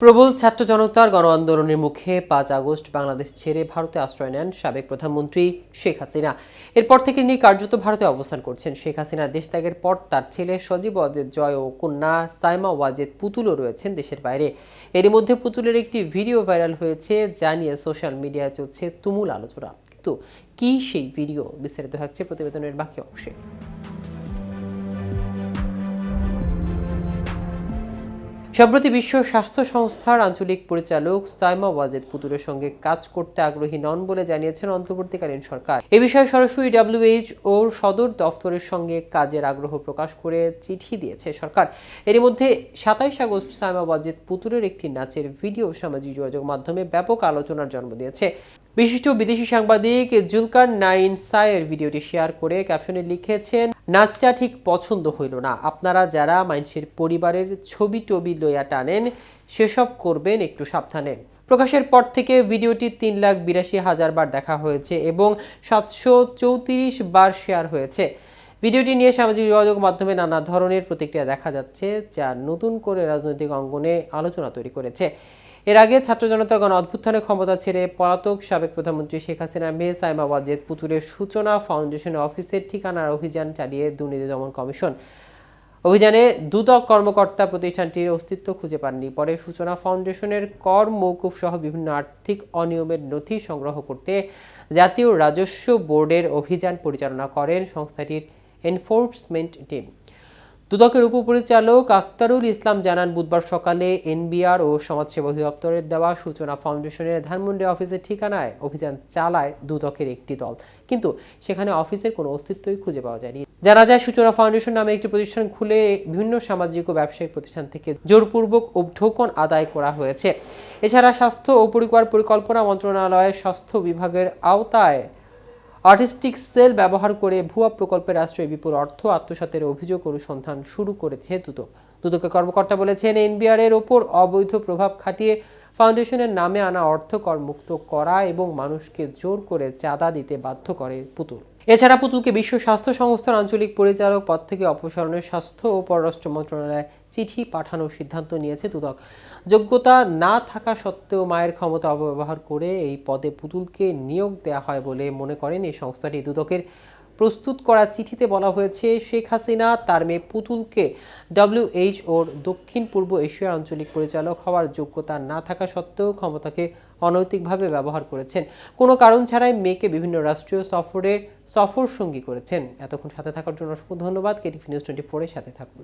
প্রবল ছাত্র জনতার গণ আন্দোলনের মুখে ৫ আগস্ট বাংলাদেশ ছেড়ে ভারতে আশ্রয় নেন সাবেক প্রধানমন্ত্রী শেখ হাসিনা। এরপর থেকে তিনি কার্যত ভারতে অবস্থান করছেন। শেখ হাসিনা দেশত্যাগের পর তার ছেলে সজীব ওয়াজেদ জয় ও কন্যা সাইমা ওয়াজেদ পুতুলও রয়েছেন দেশের বাইরে। এরই মধ্যে পুতুলের একটি ভিডিও ভাইরাল হয়েছে, যা নিয়ে সোশ্যাল মিডিয়ায় চলছে তুমুল আলোচনা। কিন্তু কি সেই ভিডিও, বিস্তারিত থাকছে প্রতিবেদনের বাকি অংশে। সম্প্রতি বিশ্ব স্বাস্থ্য সংস্থার আঞ্চলিক পরিচালক সাইমা ওয়াজেদ পুতুলের সঙ্গে কাজ করতে আগ্রহী নন বলে জানিয়েছেন অন্তর্বর্তীকালীন সরকার। এ বিষয়ে সরাসরি WHO সদর দফতরের সঙ্গে কাজের আগ্রহ প্রকাশ করে চিঠি দিয়েছে সরকার। এরই মধ্যে ২৭ আগস্ট সাইমা ওয়াজেদ পুতুলের একটি নাচের ভিডিও সামাজিক যোগাযোগ মাধ্যমে ব্যাপক আলোচনার জন্ম দিয়েছে। বিশিষ্ট বিদেশি সাংবাদিক জুলকার নাইন সায়ের ভিডিওটি শেয়ার করে ক্যাপশনে লিখেছেন, নাচটা ঠিক পছন্দ হইল না, আপনারা যারা মানুষের পরিবারের ছবি টবি লইয়া টানেন সেসব করবেন একটু সাবধানে। প্রকাশের পর থেকে ভিডিওটি ৩,৮২,০০০ বার দেখা হয়েছে এবং ৭৩৪ বার শেয়ার হয়েছে। ভিডিওটি নিয়ে সামাজিক যোগাযোগ মাধ্যমে নানা ধরনের প্রতিক্রিয়া দেখা যাচ্ছে, যা নতুন করে রাজনৈতিক অঙ্গনে আলোচনা তৈরি করেছে। এর আগে ছাত্র জনতা গণ অভ্যুত্থানে ক্ষমতা ছেড়ে পলাতক সাবেক প্রধানমন্ত্রী শেখ হাসিনার মেয়ে সাইমা ওয়াজেদ পুতুলের সূচনা ফাউন্ডেশনের অফিসের ঠিকানার অভিযান চালিয়ে দুর্নীতি দমন কমিশন। অভিযানে দুদক কর্মকর্তা প্রতিষ্ঠানটির অস্তিত্ব খুঁজে পাননি। পরে সূচনা ফাউন্ডেশনের কর মওকুফ সহ বিভিন্ন আর্থিক অনিয়মের নথি সংগ্রহ করতে জাতীয় রাজস্ব বোর্ডের অভিযান পরিচালনা করেন সংস্থাটির এনফোর্সমেন্ট টিম। দুদকের উপপরিচালক আক্তারুল ইসলাম জানান, বুধবার সকালে NBR ও সমাজসেবা অধিদপ্তরের দেওয়া সূচনা ফাউন্ডেশনের ধানমন্ডি অফিসের ঠিকানায় অভিযান চালায় দুদকের একটি দল, কিন্তু সেখানে অফিসের কোনো অস্তিত্বই খুঁজে পাওয়া যায়নি। জানা যায়, সূচনা ফাউন্ডেশন নামে একটি প্রতিষ্ঠান খুলে বিভিন্ন সামাজিক ও ব্যবসায়িক প্রতিষ্ঠান থেকে জোরপূর্বক টোকন আদায় করা হয়েছে। এছাড়া স্বাস্থ্য ও পরিবার পরিকল্পনা মন্ত্রণালয়ের স্বাস্থ্য বিভাগের আওতায় আর্টিস্টিক সেল ব্যবহার করে ভুয়া প্রকল্পে রাষ্ট্রের বিপুল অর্থ আত্মসাতের অভিযোগ অনুসন্ধান শুরু করেছে দুদক। দুদকের কর্মকর্তা বলেছেন, NBR এর ওপর অবৈধ প্রভাব খাটিয়ে ফাউন্ডেশনের নামে আনা অর্থ করমুক্ত করা এবং মানুষকে জোর করে চাঁদা দিতে বাধ্য করে পুতুল। এছাড়া পুতুলকে বিশ্ব স্বাস্থ্য সংস্থার আঞ্চলিক পরিচালক পদ থেকে অপসারণের স্বাস্থ্য ও পররাষ্ট্র মন্ত্রণালয়ে চিঠি পাঠানোর সিদ্ধান্ত নিয়েছে দুদক। যোগ্যতা না থাকা সত্ত্বেও মায়ের ক্ষমতা অপব্যবহার করে এই পদে পুতুলকে নিয়োগ দেওয়া হয় বলে মনে করেন এই সংস্থাটি। দুদকের প্রস্তুত করা চিঠিতে বলা হয়েছে, শেখ হাসিনা তার মেয়ে পুতুলকে WHOর দক্ষিণ পূর্ব এশিয়ার আঞ্চলিক পরিচালক হওয়ার যোগ্যতা না থাকা সত্ত্বেও ক্ষমতাকে অনৈতিকভাবে ব্যবহার করেছেন। কোনো কারণ ছাড়াই মেয়েকে বিভিন্ন রাষ্ট্রীয় সফর সঙ্গী করেছেন। এতক্ষণ সাথে থাকার জন্য অসংখ্য ধন্যবাদ। KTV News 24 এর সাথে থাকুন।